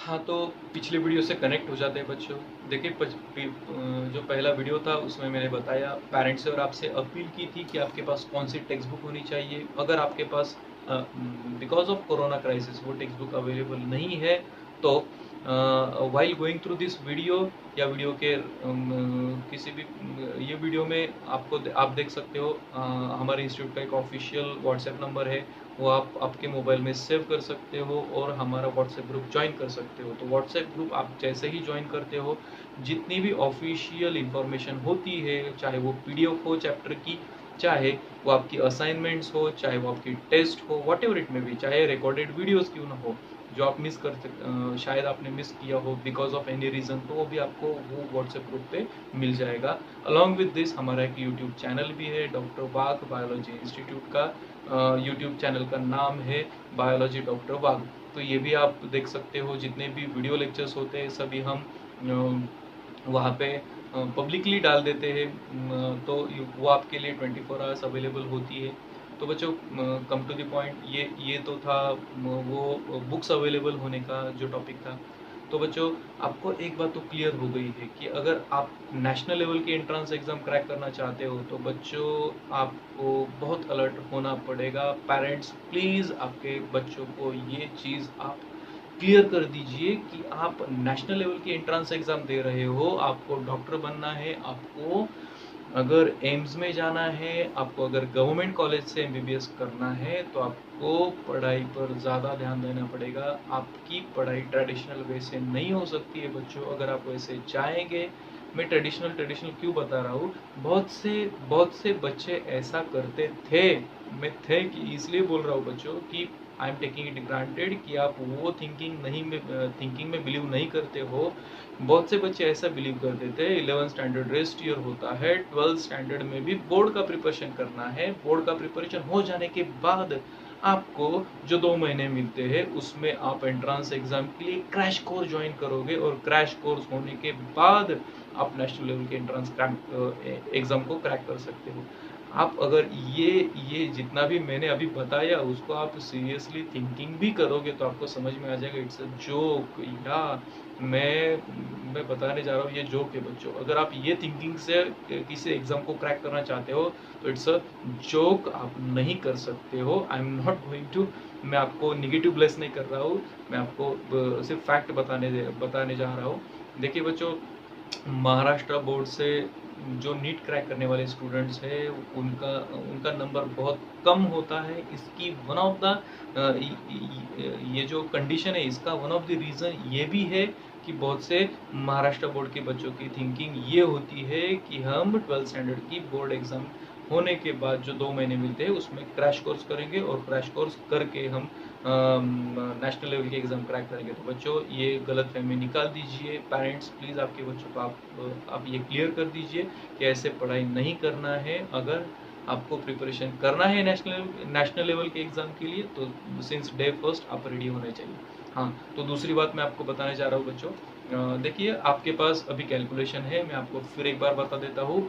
हाँ, तो पिछले वीडियो से कनेक्ट हो जाते हैं बच्चों। देखिए जो पहला वीडियो था उसमें मैंने बताया, पेरेंट्स से और आपसे अपील की थी कि आपके पास कौन सी टेक्स्ट बुक होनी चाहिए। अगर आपके पास बिकॉज ऑफ कोरोना क्राइसिस वो टेक्स्ट बुक अवेलेबल नहीं है, तो while going through this video या वीडियो के किसी भी ये वीडियो में आप देख सकते हो, हमारे इंस्टीट्यूट का एक ऑफिशियल व्हाट्सएप नंबर है, वो आप आपके मोबाइल में सेव कर सकते हो और हमारा व्हाट्सएप ग्रुप ज्वाइन कर सकते हो। तो व्हाट्सएप ग्रुप आप जैसे ही ज्वाइन करते हो, जितनी भी ऑफिशियल इंफॉर्मेशन होती है, चाहे वो पीडीएफ हो चैप्टर की, चाहे वो आपकी असाइनमेंट्स हो, चाहे वो आपकी टेस्ट हो, वॉट एवर इट में भी, चाहे रिकॉर्डेड वीडियोस क्यों ना हो, जो आप शायद आपने मिस किया हो बिकॉज ऑफ एनी रीज़न, तो वो भी आपको वो व्हाट्सएप ग्रुप पे मिल जाएगा। अलॉन्ग विद दिस हमारा एक यूट्यूब चैनल भी है, डॉक्टर वाघ बायोलॉजी इंस्टीट्यूट का यूट्यूब चैनल का नाम है बायोलॉजी डॉक्टर वाघ। तो ये भी आप देख सकते हो, जितने भी वीडियो लेक्चर्स होते हैं सभी हम वहाँ पे पब्लिकली डाल देते हैं, तो वो आपके लिए 24 आवर्स अवेलेबल होती है। तो बच्चों, कम टू द पॉइंट, ये तो था वो बुक्स अवेलेबल होने का जो टॉपिक था। तो बच्चों, आपको एक बात तो क्लियर हो गई है कि अगर आप नेशनल लेवल के एंट्रेंस एग्ज़ाम क्रैक करना चाहते हो, तो बच्चों आपको बहुत अलर्ट होना पड़ेगा। पेरेंट्स प्लीज़ आपके बच्चों को ये चीज़ आप क्लियर कर दीजिए कि आप नेशनल लेवल के एंट्रेंस एग्ज़ाम दे रहे हो, आपको डॉक्टर बनना है, आपको अगर एम्स में जाना है, आपको अगर गवर्नमेंट कॉलेज से एमबीबीएस करना है, तो आपको पढ़ाई पर ज़्यादा ध्यान देना पड़ेगा। आपकी पढ़ाई ट्रेडिशनल वे से नहीं हो सकती है बच्चों। अगर आप वैसे चाहेंगे, मैं ट्रेडिशनल क्यों बता रहा हूँ, बहुत से बच्चे ऐसा करते थे, मैं थे कि इसलिए बोल रहा हूँ बच्चों कि I am taking it granted कि आप वो थिंकिंग में बिलीव नहीं करते हो। बहुत से बच्चे ऐसा बिलीव करते थे 11th स्टैंडर्ड रेस्ट ईयर होता है, 12th स्टैंडर्ड में भी बोर्ड का प्रिपरेशन करना है, बोर्ड का प्रिपरेशन हो जाने के बाद आपको जो 2 महीने मिलते हैं उसमें आप एंट्रेंस एग्जाम के लिए क्रैश कोर्स ज्वाइन करोगे, और क्रैश कोर्स होने के बाद आप नेशनल लेवल के एंट्रेंस एग्जाम को क्रैक कर सकते हो। आप अगर ये जितना भी मैंने अभी बताया उसको आप सीरियसली थिंकिंग भी करोगे, तो आपको समझ में आ जाएगा इट्स अ जोक। या मैं बताने जा रहा हूँ ये जोक है बच्चों। अगर आप ये थिंकिंग से किसी एग्जाम को क्रैक करना चाहते हो, तो इट्स अ जोक, आप नहीं कर सकते हो। I am not going to, मैं आपको निगेटिव ब्लेस नहीं कर रहा हूँ, मैं आपको सिर्फ फैक्ट बताने जा रहा हूँ। देखिए बच्चों, महाराष्ट्र बोर्ड से जो नीट क्रैक करने वाले स्टूडेंट्स हैं, उनका उनका नंबर बहुत कम होता है। इसकी वन ऑफ द ये जो कंडीशन है, इसका वन ऑफ द रीज़न ये भी है कि बहुत से महाराष्ट्र बोर्ड के बच्चों की थिंकिंग ये होती है कि हम 12th स्टैंडर्ड की बोर्ड एग्ज़ाम होने के बाद जो 2 महीने मिलते हैं उसमें क्रैश कोर्स करेंगे, और क्रैश कोर्स करके हम नेशनल लेवल के एग्ज़ाम क्रैक करेंगे। तो बच्चों, ये गलतफहमी निकाल दीजिए। पेरेंट्स प्लीज़ आपके बच्चों को आप ये क्लियर कर दीजिए कि ऐसे पढ़ाई नहीं करना है। अगर आपको प्रिपरेशन करना है नेशनल लेवल के एग्ज़ाम के लिए, तो सिंस डे फर्स्ट आप रेडी होने चाहिए। हाँ, तो दूसरी बात मैं आपको बताने जा रहा हूँ बच्चों। देखिए, आपके पास अभी कैलकुलेशन है, मैं आपको फिर एक बार बता देता हूँ।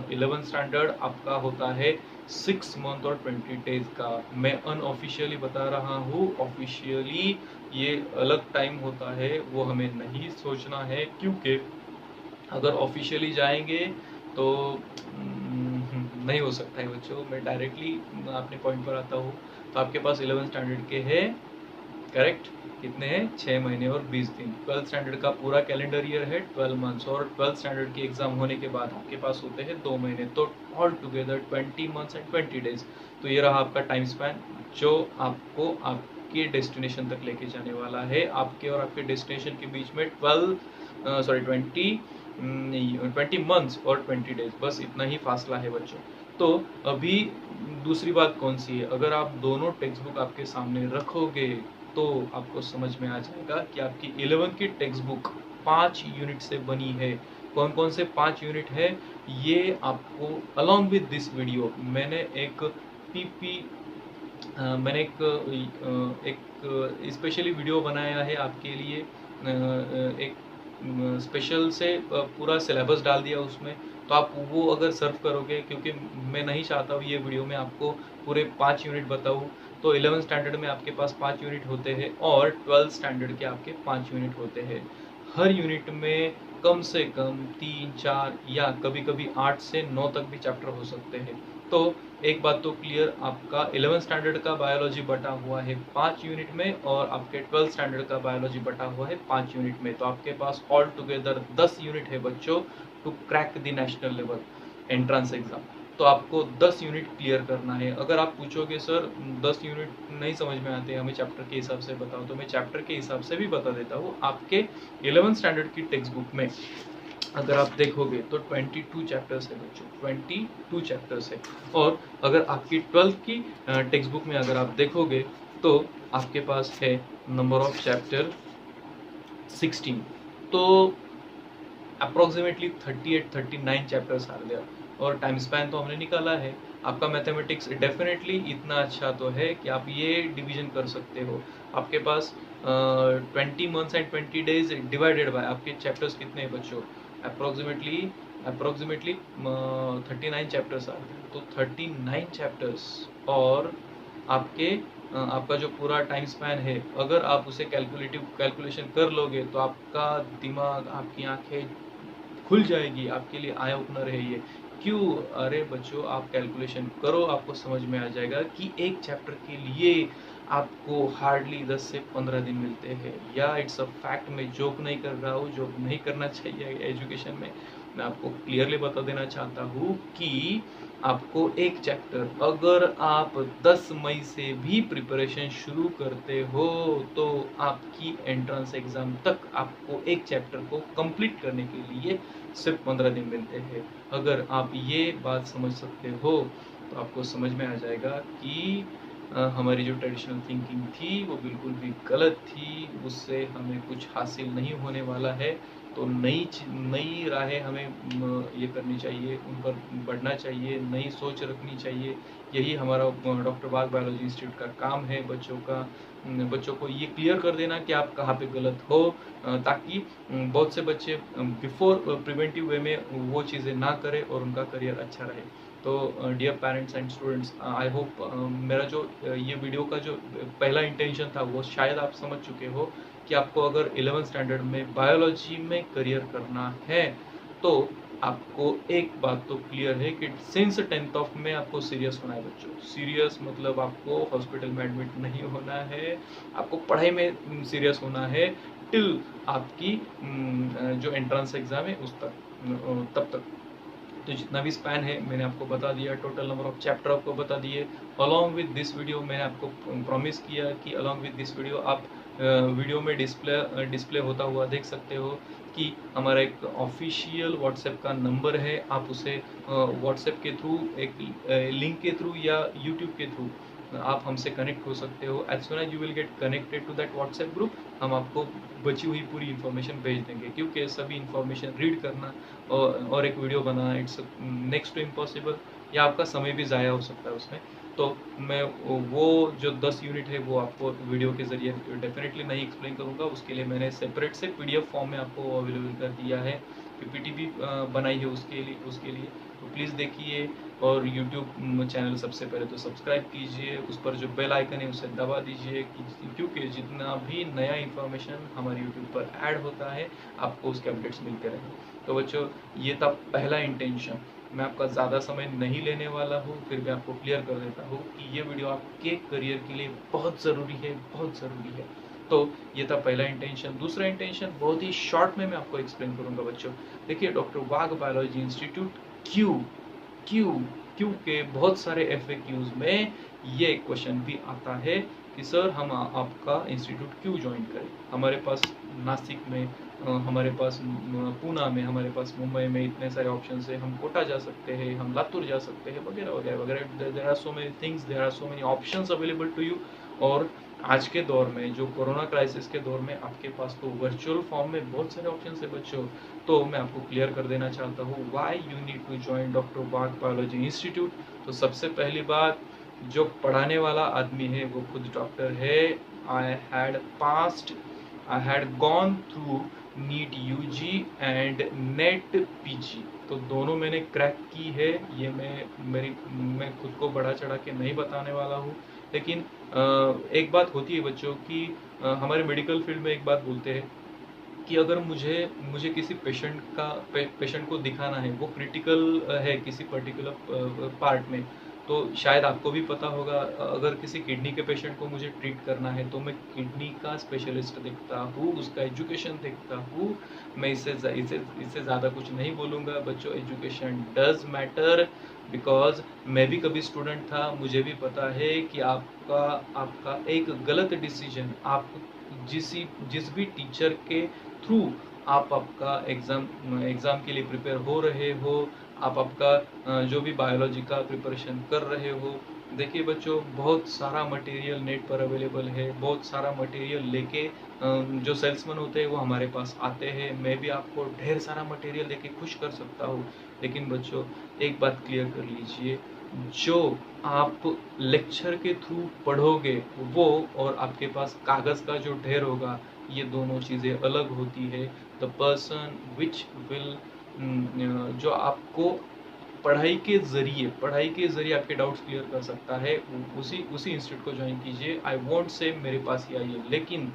11th स्टैंडर्ड आपका होता है 6 मंथ और 20 डेज का। मैं अनऑफिशियली बता रहा हूँ, ऑफिशियली ये अलग टाइम होता है, वो हमें नहीं सोचना है, क्योंकि अगर ऑफिशियली जाएंगे तो नहीं हो सकता है बच्चों। मैं डायरेक्टली अपने पॉइंट पर आता हूँ। तो आपके पास 11th स्टैंडर्ड के है, करेक्ट, कितने हैं, 6 महीने और 20 दिन। 12th स्टैंडर्ड का पूरा कैलेंडर ईयर है 12 मंथ्स, और 12th स्टैंडर्ड की एग्जाम होने के बाद आपके पास होते हैं 2 महीने, तो all together 20 months and 20 days. तो ये रहा आपका टाइम स्पैन, जो आपको आपके डेस्टिनेशन तक लेके जाने वाला है। आपके और आपके डेस्टिनेशन के बीच में 20 मंथ्स और 20 डेज, बस इतना ही फासला है बच्चों। तो अभी दूसरी बात कौन सी है, अगर आप दोनों टेक्स्ट बुक आपके सामने रखोगे, तो आपको समझ में आ जाएगा कि आपकी 11th की टेक्स्ट बुक 5 यूनिट से बनी है। कौन कौन से 5 यूनिट है, ये आपको अलॉन्ग विद दिस वीडियो मैंने एक पीपी मैंने एक स्पेशली वीडियो बनाया है आपके लिए। एक स्पेशल से पूरा सिलेबस डाल दिया उसमें, तो आप वो अगर सर्व करोगे, क्योंकि मैं नहीं चाहता हूँ ये वीडियो में आपको पूरे 5 यूनिट बताऊँ, तो 11th स्टैंडर्ड में आपके पास 5 यूनिट होते हैं और 12th स्टैंडर्ड के आपके 5 यूनिट होते हैं। हर यूनिट में कम से कम 3, 4 या कभी-कभी 8 से 9 तक भी चैप्टर हो सकते हैं। तो एक बात तो क्लियर, आपका 11th स्टैंडर्ड का बायोलॉजी बटा हुआ है 5 यूनिट में और आपके 12th स्टैंडर्ड का बायोलॉजी बटा हुआ है 5 यूनिट में। तो आपके पास ऑल टुगेदर 10 यूनिट है बच्चों to crack the national level entrance exam. तो आपको 10 यूनिट क्लियर करना है। अगर आप पूछोगे सर 10 यूनिट नहीं समझ में आते, हमें चैप्टर के हिसाब से बताओ, तो मैं चैप्टर के हिसाब से भी बता देता हूँ। आपके 11th स्टैंडर्ड की टेक्स्ट बुक में अगर आप देखोगे तो 22 चैप्टर्स है बच्चों, 22 चैप्टर्स है। और अगर आपकी 12th की टेक्स्ट बुक में अगर आप देखोगे तो आपके पास है नंबर ऑफ चैप्टर 16। तो अप्रोक्सीमेटली 38-39 चैप्टर्स आर देयर और टाइम स्पैन तो हमने निकाला है। आपका मैथमेटिक्स डेफिनेटली इतना अच्छा तो है कि आप ये डिवीजन कर सकते हो। आपके पास 20 months and 20 days divided by आपके चैप्टर्स कितने हैं बच्चों, अप्रोक्सीमेटली 39 चैप्टर्स आर देयर। तो 39 चैप्टर्स और आपका जो पूरा टाइम स्पैन है, अगर आप उसे कैलकुलेशन कर लोगे तो आपका दिमाग, आपकी आंखें खुल जाएगी, आपके लिए आई ओपनर है ये। क्यों? अरे बच्चों, आप कैलकुलेशन करो, आपको समझ में आ जाएगा कि एक चैप्टर के लिए आपको हार्डली 10 से 15 दिन मिलते हैं। या इट्स अ फैक्ट, मैं जोक नहीं कर रहा हूँ, जोक नहीं करना चाहिए एजुकेशन में। मैं आपको क्लियरली बता देना चाहता हूँ कि आपको एक चैप्टर अगर आप 10 मई से भी प्रिपरेशन शुरू करते हो तो आपकी एंट्रेंस एग्जाम तक आपको एक चैप्टर को कंप्लीट करने के लिए सिर्फ 15 दिन मिलते हैं। अगर आप ये बात समझ सकते हो तो आपको समझ में आ जाएगा कि हमारी जो ट्रेडिशनल थिंकिंग थी वो बिल्कुल भी गलत थी, उससे हमें कुछ हासिल नहीं होने वाला है। तो नई राहें हमें ये करनी चाहिए, उन पर बढ़ना चाहिए, नई सोच रखनी चाहिए। यही हमारा डॉक्टर बाग बायोलॉजी इंस्टीट्यूट का काम है, बच्चों को ये क्लियर कर देना कि आप कहाँ पे गलत हो, ताकि बहुत से बच्चे बिफोर प्रिवेंटिव वे में वो चीज़ें ना करें और उनका करियर अच्छा रहे। तो dear parents and students, I hope मेरा जो ये वीडियो का जो पहला इंटेंशन था वो शायद आप समझ चुके हो कि आपको अगर 11th स्टैंडर्ड में बायोलॉजी में करियर करना है तो आपको एक बात तो क्लियर है कि सिंस 10th ऑफ में आपको सीरियस होना है बच्चों। सीरियस मतलब आपको हॉस्पिटल में एडमिट नहीं होना है, आपको पढ़ाई में सीरियस होना है टिल आपकी जो एंट्रेंस एग्जाम है उस तब तक। तो जितना भी स्पैन है मैंने आपको बता दिया, टोटल नंबर ऑफ चैप्टर आपको बता दिए। अलॉन्ग विद दिस वीडियो मैंने आपको प्रॉमिस किया कि अलॉन्ग विद दिस वीडियो आप वीडियो में डिस्प्ले होता हुआ देख सकते हो कि हमारा एक ऑफिशियल व्हाट्सएप का नंबर है। आप उसे व्हाट्सएप के थ्रू, एक लिंक के थ्रू या यूट्यूब के थ्रू आप हमसे कनेक्ट हो सकते हो। As soon as you will get connected to that WhatsApp group, हम आपको बची हुई पूरी इन्फॉर्मेशन भेज देंगे, क्योंकि सभी इन्फॉर्मेशन रीड करना और एक वीडियो बनाना इट्स नेक्स्ट टू इम्पॉसिबल, या आपका समय भी ज़ाया हो सकता है उसमें। तो मैं वो जो 10 यूनिट है वो आपको वीडियो के ज़रिए डेफिनेटली नहीं एक्सप्लेन करूँगा, उसके लिए मैंने सेपरेट से PDF फॉर्म में आपको अवेलेबल कर दिया है, PPT भी बनाई है उसके लिए। तो प्लीज़ देखिए और YouTube चैनल सबसे पहले तो सब्सक्राइब कीजिए, उस पर जो बेल आइकन है उसे दबा दीजिए, क्योंकि जितना भी नया इन्फॉर्मेशन हमारे YouTube पर ऐड होता है आपको उसके अपडेट्स मिलते रहेंगे। तो बच्चों, ये था पहला इंटेंशन। मैं आपका ज़्यादा समय नहीं लेने वाला हूँ, फिर भी आपको क्लियर कर देता हूँ कि ये वीडियो आपके करियर के लिए बहुत ज़रूरी है, बहुत ज़रूरी है। तो ये था पहला इंटेंशन। दूसरा इंटेंशन बहुत ही शॉर्ट में मैं आपको एक्सप्लेन करूँगा बच्चों। देखिए, डॉक्टर वाघ बायोलॉजी इंस्टीट्यूट क्यों के बहुत सारे FAQs में ये क्वेश्चन भी आता है कि सर हम आपका इंस्टीट्यूट क्यों ज्वाइन करें। हमारे पास नासिक में, हमारे पास पूना में, हमारे पास मुंबई में इतने सारे ऑप्शन है, हम कोटा जा सकते हैं, हम लातूर जा सकते हैं, वगैरह वगैरह वगैरह। There are so many things, there are so many options available to you. और आज के दौर में, जो कोरोना क्राइसिस के दौर में, आपके पास तो वर्चुअल फॉर्म में बहुत सारे ऑप्शन है बच्चों। तो मैं आपको क्लियर कर देना चाहता हूँ why you need to join doctor Wagh biology institute. तो सबसे पहली बात, जो पढ़ाने वाला आदमी है वो खुद डॉक्टर है। I had gone through NEET UG and NET PG। तो दोनों मैंने क्रैक की है। ये मैं खुद को बढ़ा चढ़ा के नहीं बताने वाला हूँ, लेकिन एक बात होती है बच्चों की, हमारे मेडिकल फील्ड में एक बात बोलते हैं कि अगर मुझे मुझे किसी पेशेंट को दिखाना है, वो क्रिटिकल है किसी पर्टिकुलर पार्ट में, तो शायद आपको भी पता होगा, अगर किसी किडनी के पेशेंट को मुझे ट्रीट करना है तो मैं किडनी का स्पेशलिस्ट देखता हूँ, उसका एजुकेशन देखता हूँ। मैं इससे ज़्यादा कुछ नहीं बोलूँगा बच्चों। एजुकेशन डज मैटर, बिकॉज मैं भी कभी स्टूडेंट था, मुझे भी पता है कि आपका आपका एक गलत डिसीजन, आप जिस भी टीचर के थ्रू आप आपका एग्ज़ाम के लिए प्रिपेयर हो रहे हो, आप आपका जो भी बायोलॉजी का प्रिपरेशन कर रहे हो, देखिए बच्चों, बहुत सारा मटेरियल नेट पर अवेलेबल है, बहुत सारा मटेरियल लेके जो सेल्समैन होते हैं वो हमारे पास आते हैं। मैं भी आपको ढेर सारा मटेरियल देके खुश कर सकता हूँ, लेकिन बच्चों एक बात क्लियर कर लीजिए, जो आप लेक्चर के थ्रू पढ़ोगे वो और आपके पास कागज़ का जो ढेर होगा, ये दोनों चीज़ें अलग होती है। द पर्सन विच विल जो आपको पढ़ाई के ज़रिए आपके डाउट्स क्लियर कर सकता है, उसी इंस्टीट्यूट को ज्वाइन कीजिए। आई वोंट से मेरे पास ही आइए, लेकिन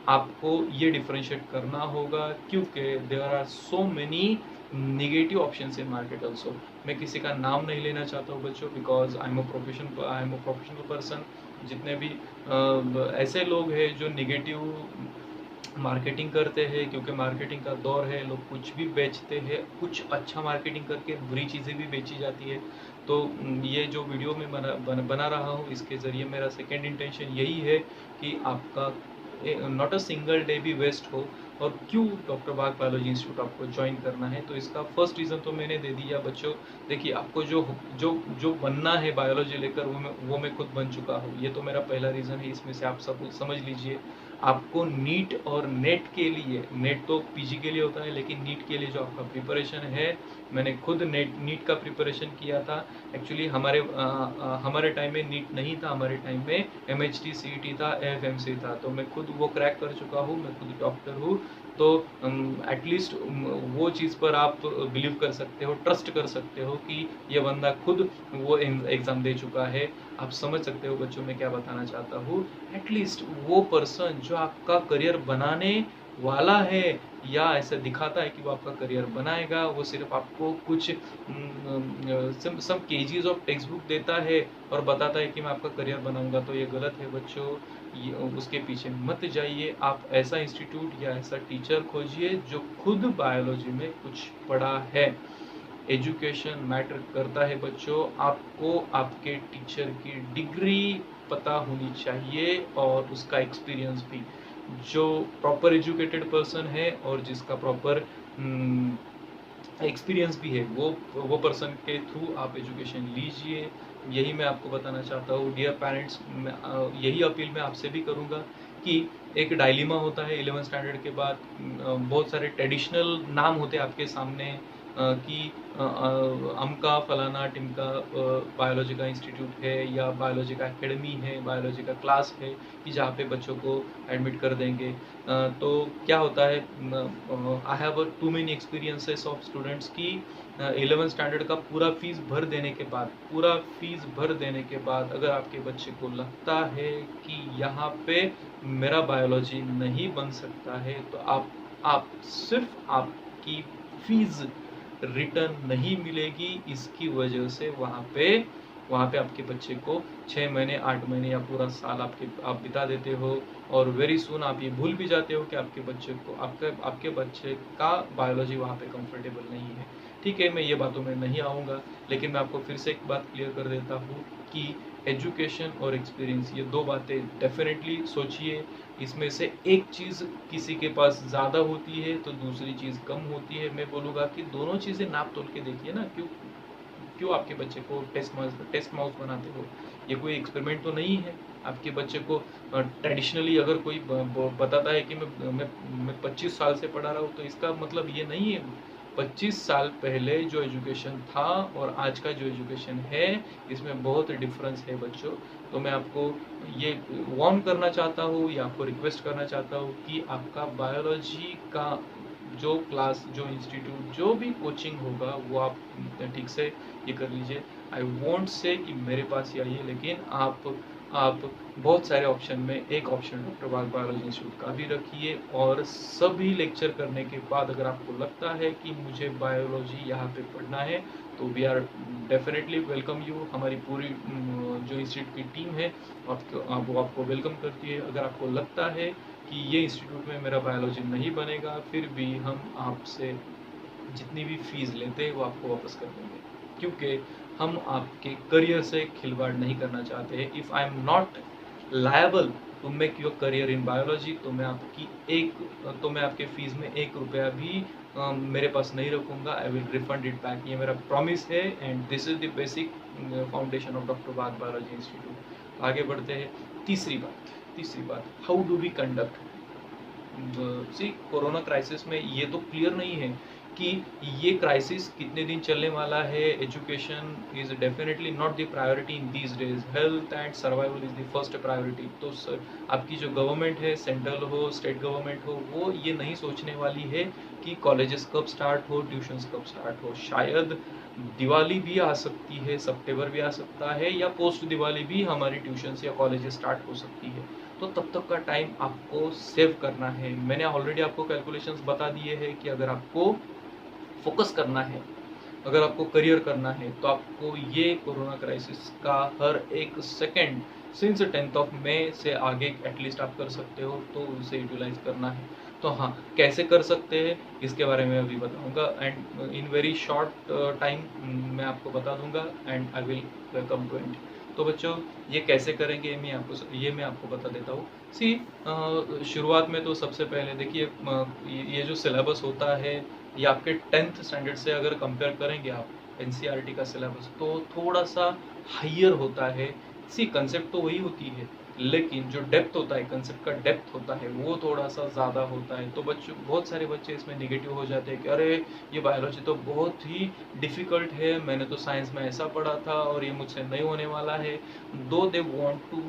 आपको ये डिफरेंशिएट करना होगा, क्योंकि there are so many negative options in market also. मैं किसी का नाम नहीं लेना चाहता हूँ बच्चों, because I am a professional person. जितने भी ऐसे लोग हैं जो नेगेटिव मार्केटिंग करते हैं, क्योंकि मार्केटिंग का दौर है, लोग कुछ भी बेचते हैं, कुछ अच्छा मार्केटिंग करके बुरी चीज़ें भी बेची जाती है। तो ये जो वीडियो मैं बना रहा हूँ, इसके ज़रिए मेरा सेकेंड इंटेंशन यही है कि आपका नॉट अ सिंगल डे भी वेस्ट हो। और क्यों डॉक्टर बाग बायोलॉजी इंस्टीट्यूट आपको ज्वाइन करना है, तो इसका फर्स्ट रीज़न तो मैंने दे दिया बच्चों। देखिए, आपको जो जो जो बनना है बायोलॉजी लेकर, वो मैं खुद बन चुका हूँ। ये तो मेरा पहला रीज़न है, इसमें से आप सब समझ लीजिए। आपको नीट और नेट के लिए, नेट तो पीजी के लिए होता है, लेकिन नीट के लिए जो आपका प्रिपरेशन है, मैंने खुद नीट का प्रिपरेशन किया था। एक्चुअली हमारे टाइम में नीट नहीं था, हमारे टाइम में MHT CET था, AFMC था, तो मैं खुद वो क्रैक कर चुका हूँ, मैं खुद डॉक्टर हूँ। तो एटलीस्ट वो चीज़ पर आप बिलीव कर सकते हो, ट्रस्ट कर सकते हो कि ये बंदा खुद वो एग्ज़ाम दे चुका है। आप समझ सकते हो बच्चों मैं क्या बताना चाहता हूँ। एटलीस्ट वो पर्सन जो आपका करियर बनाने वाला है, या ऐसा दिखाता है कि वो आपका करियर बनाएगा, वो सिर्फ आपको कुछ सम केजीज ऑफ टेक्स्ट बुक देता है और बताता है कि मैं आपका करियर बनाऊंगा, तो ये गलत है बच्चों। ये उसके पीछे मत जाइए। आप ऐसा इंस्टीट्यूट या ऐसा टीचर खोजिए जो खुद बायोलॉजी में कुछ पढ़ा है। एजुकेशन मैटर करता है बच्चों। आपको आपके टीचर की डिग्री पता होनी चाहिए और उसका एक्सपीरियंस भी। जो प्रॉपर एजुकेटेड पर्सन है और जिसका प्रॉपर एक्सपीरियंस भी है, वो पर्सन के थ्रू आप एजुकेशन लीजिए। यही मैं आपको बताना चाहता हूँ। डियर पेरेंट्स, यही अपील मैं आपसे भी करूँगा कि एक डायलिमा होता है 11th स्टैंडर्ड के बाद, बहुत सारे ट्रेडिशनल नाम होते हैं आपके सामने कि अमका फलाना टिमका बायोलॉजी का इंस्टीट्यूट है, या बायोलॉजी का एकेडमी है, बायोलॉजी का क्लास है कि जहाँ पे बच्चों को एडमिट कर देंगे। तो क्या होता है, I have too many experiences of students की 11th स्टैंडर्ड का पूरा फीस भर देने के बाद अगर आपके बच्चे को लगता है कि यहाँ पे मेरा बायोलॉजी नहीं बन सकता है, तो आप सिर्फ आपकी फीस रिटर्न नहीं मिलेगी। इसकी वजह से वहाँ पे आपके बच्चे को 6 महीने 8 महीने या पूरा साल आप बिता देते हो, और वेरी सून आप ये भूल भी जाते हो कि आपके बच्चे का बायोलॉजी वहाँ पे कंफर्टेबल नहीं है। ठीक है, मैं ये बातों में नहीं आऊँगा, लेकिन मैं आपको फिर से एक बात क्लियर कर देता हूँ कि एजुकेशन और एक्सपीरियंस, ये दो बातें डेफिनेटली सोचिए। इसमें से एक चीज़ किसी के पास ज़्यादा होती है तो दूसरी चीज़ कम होती है। मैं बोलूँगा कि दोनों चीज़ें नाप तोल के देखिए ना। क्यों आपके बच्चे को टेस्ट माउस बनाते हो? ये कोई एक्सपेरिमेंट तो नहीं है। आपके बच्चे को ट्रेडिशनली अगर कोई बताता है कि मैं 25 साल से पढ़ा रहा हूँ, तो इसका मतलब ये नहीं है। 25 साल पहले जो एजुकेशन था और आज का जो एजुकेशन है, इसमें बहुत डिफरेंस है बच्चों। तो मैं आपको ये वार्न करना चाहता हूँ या आपको रिक्वेस्ट करना चाहता हूँ कि आपका बायोलॉजी का जो क्लास, जो इंस्टीट्यूट, जो भी कोचिंग होगा वो आप ठीक से ये कर लीजिए। आई वोंट से कि मेरे पास ही आइए, लेकिन आप बहुत सारे ऑप्शन में एक option doctor Bagh biology institute का भी रखिए, और सभी लेक्चर करने के बाद अगर आपको लगता है कि मुझे बायोलॉजी यहाँ पे पढ़ना है तो we are definitely welcome you. हमारी पूरी जो इंस्टीट्यूट की टीम है वो आपको वेलकम करती है। अगर आपको लगता है कि ये इंस्टीट्यूट में मेरा बायोलॉजी नहीं बनेगा, फिर भी हम आपसे जितनी भी फीस लेते हैं वो आपको वापस कर देंगे, क्योंकि हम आपके करियर से खिलवाड़ नहीं करना चाहते हैं। If I am not liable to make your career in biology, तो मैं आपके फीस में 1 रुपया भी मेरे पास नहीं रखूँगा। I will refund it back, ये मेरा प्रॉमिस है। And this is the basic foundation of doctor Bagh biology institute. आगे बढ़ते हैं। तीसरी बात, how do we conduct. See, corona crisis में ये तो क्लियर नहीं है कि ये क्राइसिस कितने दिन चलने वाला है। Education is definitely not the priority in these days. Health and survival is the first priority. तो सर, आपकी जो गवर्नमेंट है, सेंट्रल हो, स्टेट गवर्नमेंट हो, वो ये नहीं सोचने वाली है कि कॉलेजेस कब स्टार्ट हो, ट्यूशन्स कब स्टार्ट हो। शायद दिवाली भी आ सकती है, सितंबर भी आ सकता है, या पोस्ट दिवाली भी हमारी ट्यूशन्स या कॉलेजेस स्टार्ट हो सकती है। तो तब तक का टाइम आपको सेव करना है। मैंने ऑलरेडी आपको कैलकुलेशंस बता दिए हैं कि अगर आपको फोकस करना है, अगर आपको करियर करना है, तो आपको ये कोरोना क्राइसिस का हर एक second since 10th of May से आगे एटलीस्ट आप कर सकते हो, तो उसे यूटिलाइज करना है। तो हाँ, कैसे कर सकते हैं इसके बारे में अभी बताऊंगा, and in very short time मैं आपको बता दूंगा, and I will welcome to and. तो बच्चों, ये कैसे करेंगे ये मैं आपको बता देता हूँ। सी, शुरुआत में तो सबसे पहले देखिए, ये जो सिलेबस होता है, ये आपके 10th स्टैंडर्ड से अगर कंपेयर करेंगे आप एनसीईआरटी का सिलेबस, तो थोड़ा सा हाइयर होता है। सी, कंसेप्ट तो वही होती है, लेकिन जो डेप्थ होता है, कंसेप्ट का डेप्थ होता है, वो थोड़ा सा ज़्यादा होता है। तो बहुत सारे बच्चे इसमें निगेटिव हो जाते हैं कि अरे ये बायोलॉजी तो बहुत ही डिफ़िकल्ट है, मैंने तो साइंस में ऐसा पढ़ा था और ये मुझसे नहीं होने वाला है। Though they want to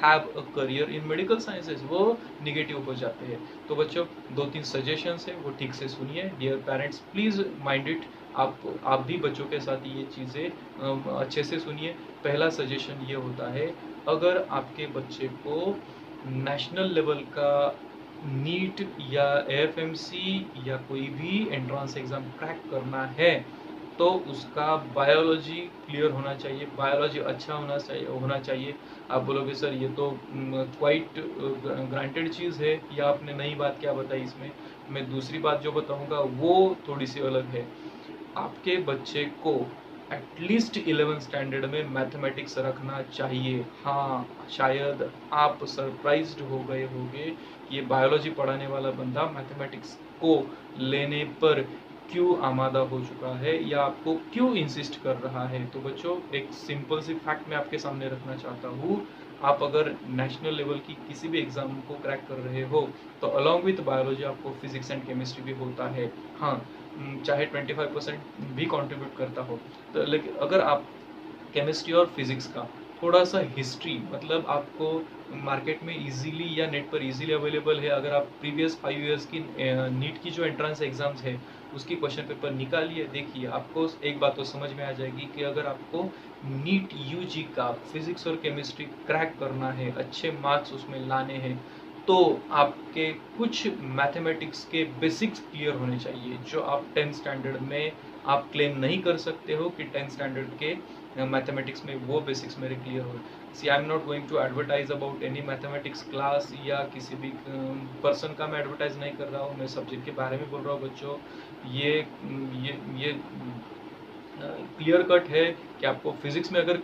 have a career in medical sciences, वो निगेटिव हो जाते हैं। तो बच्चों, 2-3 सजेशंस है, वो ठीक से सुनिए। Dear parents, please mind it. आप भी बच्चों के साथ ये चीज़ें अच्छे से सुनिए। पहला सजेशन ये होता है, अगर आपके बच्चे को नेशनल लेवल का नीट या एएफएमसी या कोई भी एंट्रेंस एग्ज़ाम क्रैक करना है, तो उसका बायोलॉजी क्लियर होना चाहिए, बायोलॉजी अच्छा होना चाहिए। आप बोलोगे सर ये तो क्वाइट ग्रांटेड चीज़ है, या आपने नई बात क्या बताई इसमें। मैं दूसरी बात जो बताऊंगा वो थोड़ी सी अलग है। आपके बच्चे को एटलीस्ट 11th स्टैंडर्ड में मैथमेटिक्स रखना चाहिए। हाँ, शायद आप सरप्राइज्ड हो गए होंगे, ये बायोलॉजी पढ़ाने वाला बंदा मैथमेटिक्स को लेने पर क्यों आमादा हो चुका है, या आपको क्यों इंसिस्ट कर रहा है। तो बच्चों, एक सिंपल सी फैक्ट मैं आपके सामने रखना चाहता हूँ। आप अगर नेशनल लेवल की किसी भी एग्जाम को क्रैक कर रहे हो, तो अलॉन्ग विथ बायोलॉजी आपको फिजिक्स एंड केमिस्ट्री भी होता है। हाँ, चाहे 25% भी कंट्रीब्यूट करता हो, तो लेकिन अगर आप केमिस्ट्री और फिजिक्स का थोड़ा सा हिस्ट्री, मतलब आपको मार्केट में इजीली या नेट पर इजीली अवेलेबल है, अगर आप प्रीवियस 5 इयर्स की नीट की जो एंट्रेंस एग्जाम्स है उसकी क्वेश्चन पेपर निकालिए, देखिए, आपको एक बात तो समझ में आ जाएगी कि अगर आपको नीट यूजी का फिजिक्स और केमिस्ट्री क्रैक करना है, अच्छे मार्क्स उसमें लाने हैं, तो आपके कुछ मैथमेटिक्स के बेसिक्स क्लियर होने चाहिए, जो आप 10th स्टैंडर्ड में आप क्लेम नहीं कर सकते हो कि 10th स्टैंडर्ड के मैथमेटिक्स में वो बेसिक्स मेरे क्लियर हो। See, I am not going to advertise about any mathematics class, या किसी भी पर्सन का मैं एडवर्टाइज नहीं कर रहा हूँ, मैं सब्जेक्ट के बारे में बोल रहा हूँ बच्चों। ये क्लियर कट है कि आपको फिजिक्स में अगर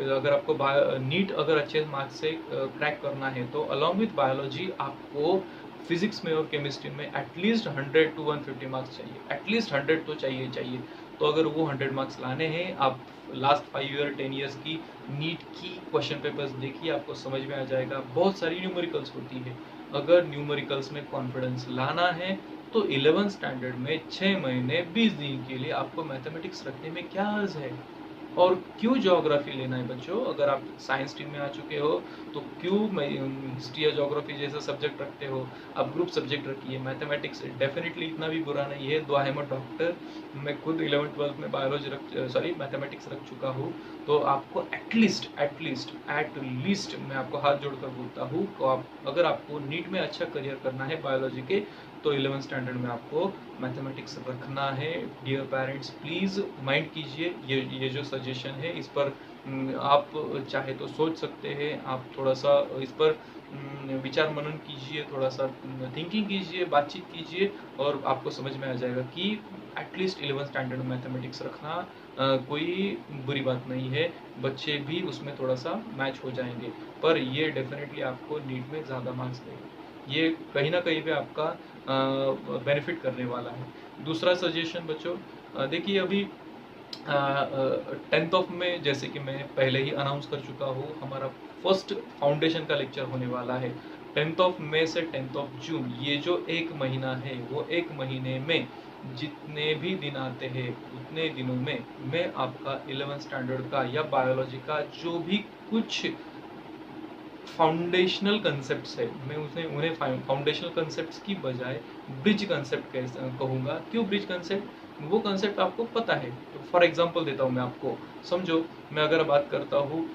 अगर आपको नीट अगर अच्छे मार्क्स से क्रैक करना है, तो अलॉन्ग विथ बायोलॉजी आपको फिजिक्स में और केमिस्ट्री में एटलीस्ट 100 to 150 मार्क्स चाहिए, एटलीस्ट 100 तो चाहिए। तो अगर वो 100 मार्क्स लाने हैं, आप लास्ट 5 ईयर 10 ईयर्स की नीट की क्वेश्चन पेपर्स देखिए, आपको समझ में आ जाएगा। बहुत सारी न्यूमेरिकल्स होती है, अगर न्यूमेरिकल्स में कॉन्फिडेंस लाना है, तो 11th स्टैंडर्ड में 6 महीने 20 दिन के लिए आपको मैथमेटिक्स रखने में क्या अर्ज है। और क्यों ज्योग्राफी लेना है बच्चों? अगर आप साइंस स्ट्रीम में आ चुके हो तो क्यों हिस्ट्री या ज्योग्राफी जैसा सब्जेक्ट रखते हो? आप ग्रुप सब्जेक्ट रखिए। मैथमेटिक्स डेफिनेटली इतना भी बुरा नहीं है, दो आई एम अ डॉक्टर, मैं खुद 11th-12th में बायोलॉजी मैथमेटिक्स रख चुका हूँ। तो आपको एटलीस्ट मैं आपको हाथ जोड़कर बोलता हूँ, तो आप अगर आपको नीट में अच्छा करियर करना है बायोलॉजी के, तो 11th स्टैंडर्ड में आपको मैथमेटिक्स रखना है। डियर पेरेंट्स, प्लीज़ माइंड कीजिए ये जो सजेशन है, इस पर आप चाहे तो सोच सकते हैं, आप थोड़ा सा इस पर विचार मनन कीजिए, थोड़ा सा थिंकिंग कीजिए, बातचीत कीजिए, और आपको समझ में आ जाएगा कि एटलीस्ट 11th स्टैंडर्ड में मैथमेटिक्स रखना कोई बुरी बात नहीं है। बच्चे भी उसमें थोड़ा सा मैच हो जाएंगे, पर ये डेफिनेटली आपको नीट में ज़्यादा मार्क्स देगा। ये कहीं ना कहीं पे आपका बेनिफिट करने वाला है। दूसरा सजेशन बच्चों, देखिए अभी 10th ऑफ में, जैसे कि मैं पहले ही अनाउंस कर चुका हूँ, हमारा फर्स्ट फाउंडेशन का लेक्चर होने वाला है 10th ऑफ मई से 10th ऑफ जून। ये जो एक महीना है, वो एक महीने में जितने भी दिन आते हैं उतने दिनों में मैं आपका 11th स्टैंडर्ड का या बायोलॉजी का जो भी कुछ फाउंडेशनल कंसेप्ट्स है, मैं उन्हें फाउंडेशनल कंसेप्ट्स की बजाय ब्रिज कंसेप्ट कहूँगा। क्यों ब्रिज कंसेप्ट? वो कंसेप्ट आपको पता है। तो फॉर एग्जांपल देता हूँ मैं आपको, समझो मैं अगर बात करता हूँ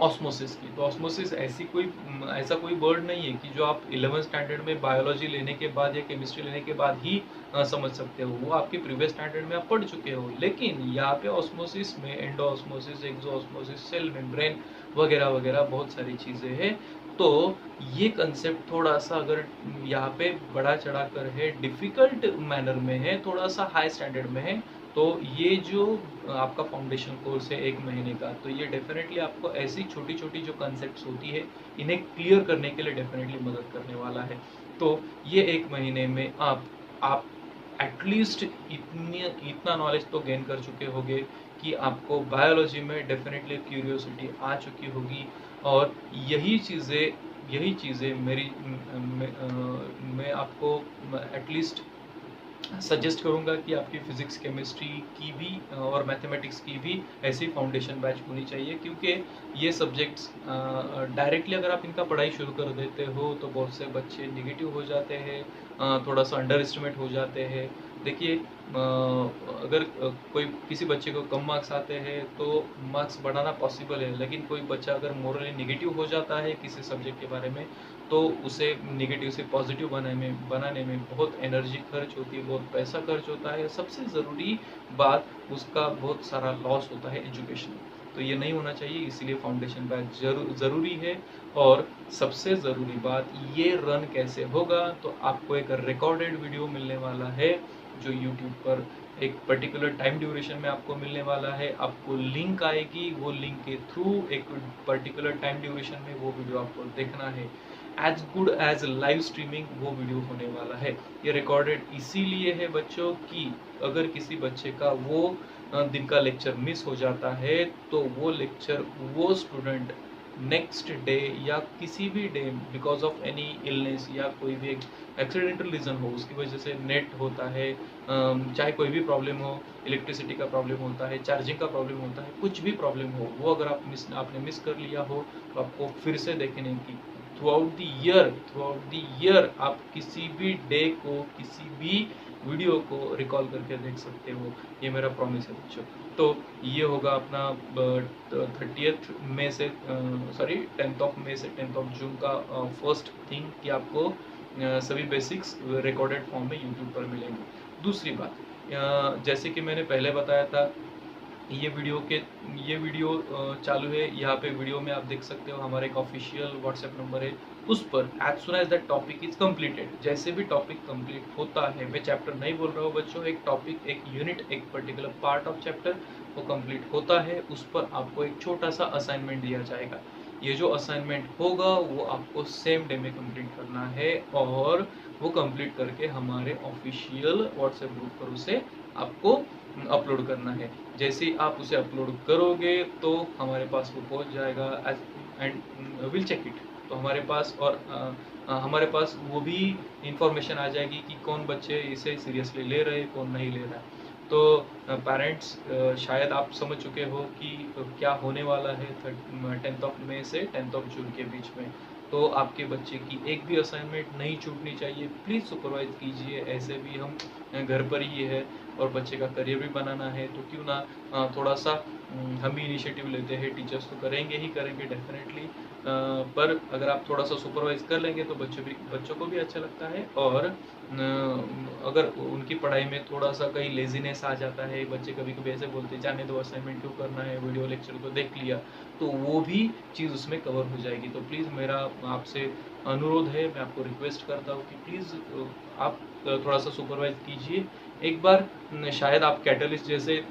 ऑस्मोसिस की, तो ऑस्मोसिस ऐसा कोई वर्ड नहीं है कि जो आप 11th स्टैंडर्ड में बायोलॉजी लेने के बाद या केमिस्ट्री लेने के बाद ही समझ सकते हो। वो आपके प्रीवियस स्टैंडर्ड में आप पढ़ चुके हो। लेकिन यहाँ पे ऑस्मोसिस में एंडो ऑस्मोसिस, एक्सो ऑस्मोसिस, सेल मेम्ब्रेन वगैरह वगैरह बहुत सारी चीज़ें हैं। तो ये कंसेप्ट थोड़ा सा अगर यहाँ पे बढ़ा चढ़ा कर है, डिफ़िकल्ट मैनर में है, थोड़ा सा हाई स्टैंडर्ड में है, तो ये जो आपका फाउंडेशन कोर्स है एक महीने का, तो ये डेफिनेटली आपको ऐसी छोटी छोटी जो कंसेप्ट्स होती है, इन्हें क्लियर करने के लिए डेफिनेटली मदद करने वाला है। तो ये एक महीने में आप एटलीस्ट इतना नॉलेज तो गेन कर चुके होंगे कि आपको बायोलॉजी में डेफिनेटली क्यूरियोसिटी आ चुकी होगी। और यही चीज़ें मैं आपको एटलीस्ट सजेस्ट करूंगा कि आपकी फिजिक्स, केमिस्ट्री की भी और मैथमेटिक्स की भी ऐसी फाउंडेशन बैच होनी चाहिए, क्योंकि ये सब्जेक्ट्स डायरेक्टली अगर आप इनका पढ़ाई शुरू कर देते हो तो बहुत से बच्चे निगेटिव हो जाते हैं, थोड़ा सा अंडर एस्टिमेट हो जाते हैं। देखिए अगर कोई किसी बच्चे को कम मार्क्स आते हैं तो मार्क्स बढ़ाना पॉसिबल है, लेकिन कोई बच्चा अगर मोरली निगेटिव हो जाता है किसी सब्जेक्ट के बारे में, तो उसे निगेटिव से पॉजिटिव बनाने में बहुत एनर्जी खर्च होती है, बहुत पैसा खर्च होता है। सबसे ज़रूरी बात, उसका बहुत सारा लॉस होता है एजुकेशन। तो ये नहीं होना चाहिए, इसीलिए फाउंडेशन बैच ज़रूरी है। और सबसे ज़रूरी बात, ये रन कैसे होगा, तो आपको एक रिकॉर्डेड वीडियो मिलने वाला है जो यूट्यूब पर एक पर्टिकुलर टाइम ड्यूरेशन में आपको मिलने वाला है। आपको लिंक आएगी, वो लिंक के थ्रू एक पर्टिकुलर टाइम ड्यूरेशन में वो वीडियो आपको देखना है। As good as live streaming वो वीडियो होने वाला है। ये रिकॉर्डेड इसीलिए है बच्चों कि अगर किसी बच्चे का वो दिन का लेक्चर मिस हो जाता है, तो वो लेक्चर वो स्टूडेंट नेक्स्ट डे या किसी भी day because of any illness या कोई भी एक्सीडेंटल रीज़न हो, उसकी वजह से नेट होता है, चाहे कोई भी प्रॉब्लम हो, इलेक्ट्रिसिटी का प्रॉब्लम होता है, चार्जिंग का प्रॉब्लम होता है, कुछ भी प्रॉब्लम हो, वो अगर आपने मिस कर लिया हो, तो आपको फिर से देखने की थ्रू आउट द ईयर आप किसी भी डे को, किसी भी वीडियो को रिकॉल करके देख सकते हो। ये मेरा प्रॉमिस है बच्चों। तो ये होगा अपना 30th मई से 10th ऑफ मई से 10th ऑफ जून का फर्स्ट थिंग कि आपको सभी बेसिक्स रिकॉर्डेड फॉर्म में यूट्यूब पर मिलेंगे। दूसरी बात, जैसे कि मैंने पहले बताया था, ये वीडियो चालू है। यहाँ पे वीडियो में आप देख सकते हो हमारा एक ऑफिशियल व्हाट्सएप नंबर है, उस पर as soon as that topic is completed, जैसे भी टॉपिक कंप्लीट होता है, मैं चैप्टर नहीं बोल रहा हूँ बच्चों, एक टॉपिक, एक यूनिट, एक पर्टिकुलर पार्ट ऑफ चैप्टर वो कंप्लीट होता है, उस पर आपको एक छोटा सा असाइनमेंट दिया जाएगा। ये जो असाइनमेंट होगा वो आपको सेम डे में कंप्लीट करना है, और वो कंप्लीट करके हमारे ऑफिशियल व्हाट्सएप ग्रुप पर उसे आपको अपलोड करना है। जैसे ही आप उसे अपलोड करोगे तो हमारे पास वो पहुंच जाएगा एंड विल चेक इट। तो हमारे पास हमारे पास वो भी इंफॉर्मेशन आ जाएगी कि कौन बच्चे इसे सीरियसली ले रहे हैं, कौन नहीं ले रहा है। तो पेरेंट्स शायद आप समझ चुके हो कि क्या होने वाला है 10th मई से 10 जून के बीच में। तो आपके बच्चे की एक भी असाइनमेंट नहीं छूटनी चाहिए, प्लीज़ सुपरवाइज कीजिए। ऐसे भी हम घर पर ही है और बच्चे का करियर भी बनाना है, तो क्यों ना थोड़ा सा हम भी इनिशिएटिव लेते हैं। टीचर्स तो करेंगे ही करेंगे डेफिनेटली, पर अगर आप थोड़ा सा सुपरवाइज कर लेंगे तो बच्चों को भी अच्छा लगता है। और अगर उनकी पढ़ाई में थोड़ा सा कहीं लेजीनेस आ जाता है, बच्चे कभी कभी ऐसे बोलते हैं जाने दो, असाइनमेंट क्यों करना है, वीडियो लेक्चर तो देख लिया, तो वो भी चीज़ उसमें कवर हो जाएगी। तो प्लीज़ मेरा आपसे अनुरोध है, मैं आपको रिक्वेस्ट करता हूँ कि प्लीज़ आप थोड़ा सा सुपरवाइज कीजिए एक बार। शायद आप कैटलिस्ट जैसे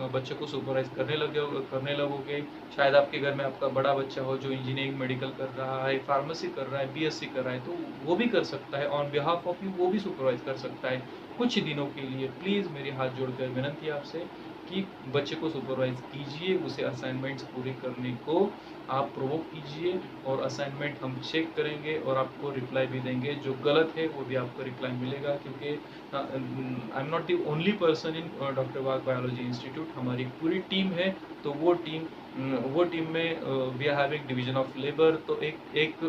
बच्चों को सुपरवाइज करने लगोगे। शायद आपके घर में आपका बड़ा बच्चा हो जो इंजीनियरिंग मेडिकल कर रहा है, फार्मेसी कर रहा है, बीएससी कर रहा है, तो वो भी कर सकता है ऑन बिहाफ ऑफ यू, वो भी सुपरवाइज कर सकता है कुछ दिनों के लिए। प्लीज़ मेरी हाथ जोड़कर विनंती है आपसे कि बच्चे को सुपरवाइज कीजिए, उसे असाइनमेंट्स पूरे करने को आप प्रोवोक कीजिए, और असाइनमेंट हम चेक करेंगे और आपको रिप्लाई भी देंगे। जो गलत है वो भी आपको रिप्लाई मिलेगा, क्योंकि I am not the only person in doctor Wagh biology institute. हमारी पूरी टीम है, तो वो टीम में we are having division of labour. तो एक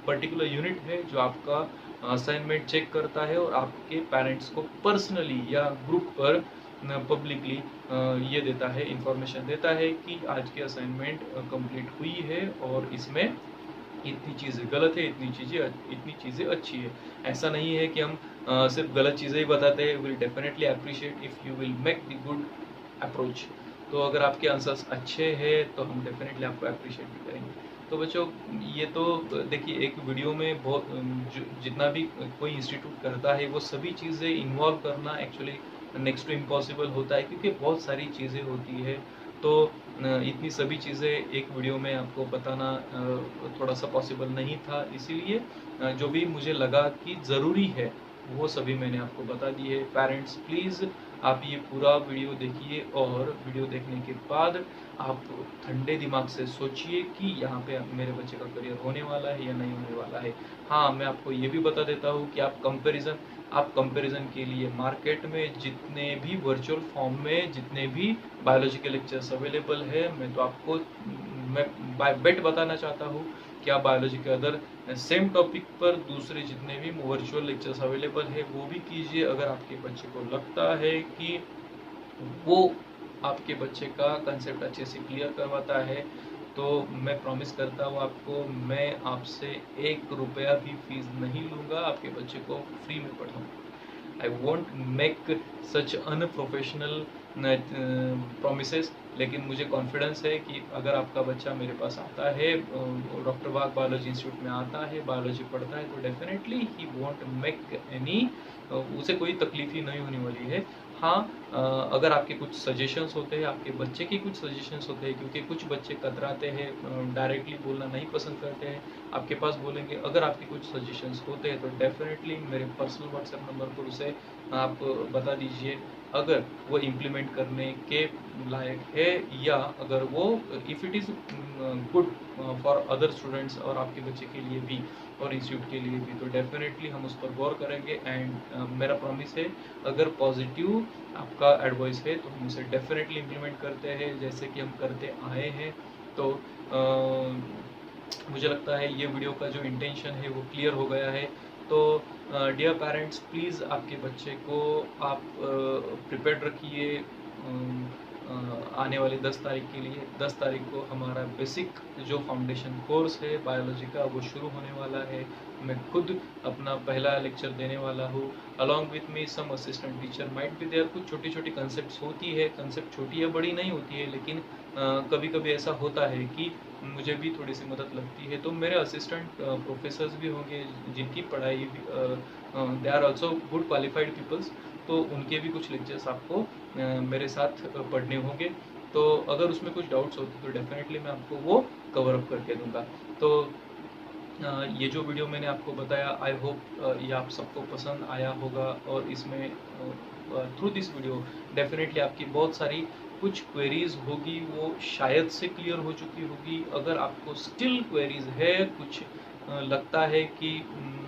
पर्टिकुलर यूनिट है जो आपका असाइनमेंट चेक करता है और आपके पेरेंट्स को पर्सनली या ग्रुप पर पब्लिकली ये देता है, इंफॉर्मेशन देता है कि आज की असाइनमेंट कंप्लीट हुई है और इसमें इतनी चीज़ें गलत है, इतनी चीज़ें अच्छी है। ऐसा नहीं है कि हम सिर्फ गलत चीज़ें ही बताते हैं। Will definitely appreciate if you will make the good approach. तो अगर आपके आंसर्स अच्छे हैं तो हम डेफिनेटली आपको अप्रिशिएट भी करेंगे। तो बच्चों, ये तो देखिए एक वीडियो में बहुत जितना भी कोई इंस्टीट्यूट करता है वो सभी चीज़ें इन्वॉल्व करना एक्चुअली नेक्स्ट टू इम्पॉसिबल होता है, क्योंकि बहुत सारी चीज़ें होती है। तो इतनी सभी चीज़ें एक वीडियो में आपको बताना थोड़ा सा पॉसिबल नहीं था, इसीलिए जो भी मुझे लगा कि ज़रूरी है वो सभी मैंने आपको बता दी है। पेरेंट्स प्लीज़ आप ये पूरा वीडियो देखिए, और वीडियो देखने के बाद आप ठंडे दिमाग से सोचिए कि यहाँ पे मेरे बच्चे का करियर होने वाला है या नहीं होने वाला है। हाँ, मैं आपको ये भी बता देता हूँ कि आप कंपैरिजन के लिए मार्केट में जितने भी वर्चुअल फॉर्म में जितने भी बायोलॉजी के लेक्चर्स अवेलेबल है, मैं बाय बेट बताना चाहता हूँ कि आप बायोलॉजी के अदर सेम टॉपिक पर दूसरे जितने भी वर्चुअल लेक्चर्स अवेलेबल है वो भी कीजिए। अगर आपके बच्चे को लगता है कि वो आपके बच्चे का कंसेप्ट अच्छे से क्लियर करवाता है, तो मैं प्रॉमिस करता हूँ आपको, मैं आपसे 1 रुपया भी फीस नहीं लूँगा, आपके बच्चे को फ्री में पढ़ाऊँगा। I won't make such unprofessional promises, लेकिन मुझे कॉन्फिडेंस है कि अगर आपका बच्चा मेरे पास आता है, डॉक्टर वाघ बायोलॉजी इंस्टीट्यूट में आता है, बायोलॉजी पढ़ता है, तो डेफिनेटली ही वॉन्ट मेक एनी, उसे कोई तकलीफ ही नहीं होने वाली है। हाँ, अगर आपके कुछ सजेशंस होते हैं, आपके बच्चे के कुछ सजेशंस होते हैं, क्योंकि कुछ बच्चे कतराते हैं, डायरेक्टली बोलना नहीं पसंद करते हैं, आपके पास बोलेंगे। अगर आपके कुछ सजेशंस होते हैं तो डेफिनेटली मेरे पर्सनल व्हाट्सएप नंबर पर उसे आप बता दीजिए। अगर वो इम्प्लीमेंट करने के लायक है, या अगर वो if it is good for other students और आपके बच्चे के लिए भी और इंस्टीट्यूट के लिए भी, तो डेफिनेटली हम उस पर गौर करेंगे। एंड मेरा प्रॉमिस है, अगर पॉजिटिव आपका एडवाइस है तो हम उसे डेफिनेटली इम्प्लीमेंट करते हैं, जैसे कि हम करते आए हैं। तो मुझे लगता है ये वीडियो का जो इंटेंशन है वो क्लियर हो गया है। तो डियर पेरेंट्स, प्लीज़ आपके बच्चे को आप प्रिपेयर्ड रखिए आने वाली 10 तारीख के लिए। 10 तारीख को हमारा बेसिक जो फाउंडेशन कोर्स है बायोलॉजी का वो शुरू होने वाला है। मैं खुद अपना पहला लेक्चर देने वाला हूँ। Along with me some assistant teacher might be there. कुछ छोटी छोटी कंसेप्ट होती है, कंसेप्ट छोटी या बड़ी नहीं होती है, लेकिन कभी कभी ऐसा होता है कि मुझे भी थोड़ी सी मदद लगती है। तो मेरे असिस्टेंट प्रोफेसर्स भी होंगे जिनकी पढ़ाई they are also good qualified peoples, तो उनके भी कुछ लेक्चर्स आपको मेरे साथ पढ़ने होंगे। तो अगर उसमें कुछ डाउट्स होते तो डेफिनेटली मैं आपको वो कवर अप करके दूंगा। तो ये जो वीडियो मैंने आपको बताया, आई होप ये आप सबको पसंद आया होगा, और इसमें थ्रू दिस वीडियो डेफिनेटली आपकी बहुत सारी कुछ क्वेरीज होगी वो शायद से क्लियर हो चुकी होगी। अगर आपको स्टिल क्वेरीज है, कुछ लगता है कि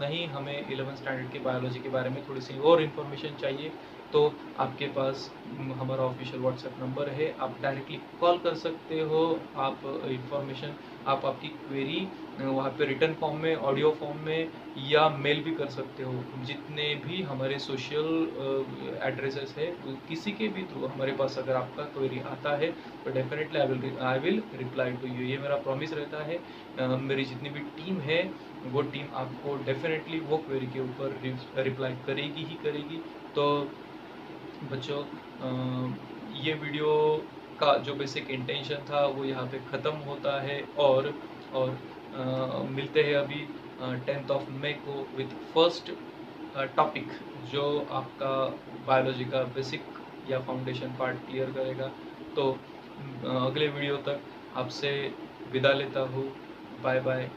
नहीं हमें 11th स्टैंडर्ड के बायोलॉजी के बारे में थोड़ी सी और इन्फॉर्मेशन चाहिए, तो आपके पास हमारा ऑफिशियल व्हाट्सएप नंबर है, आप डायरेक्टली कॉल कर सकते हो। आप इंफॉर्मेशन, आप आपकी क्वेरी वहाँ पे रिटर्न फॉर्म में, ऑडियो फॉर्म में या मेल भी कर सकते हो। जितने भी हमारे सोशल एड्रेसेस है, किसी के भी थ्रू हमारे पास अगर आपका क्वेरी आता है तो definitely I will reply to you. ये मेरा प्रॉमिस रहता है। मेरी जितनी भी टीम है वो टीम आपको डेफिनेटली वो क्वेरी के ऊपर रिप्लाई करेगी ही करेगी। तो बच्चों, ये वीडियो का जो बेसिक इंटेंशन था वो यहाँ पे ख़त्म होता है। और मिलते हैं अभी 10th ऑफ मई को विथ फर्स्ट टॉपिक जो आपका बायोलॉजी का बेसिक या फाउंडेशन पार्ट क्लियर करेगा। तो अगले वीडियो तक आपसे विदा लेता हूँ। Bye bye.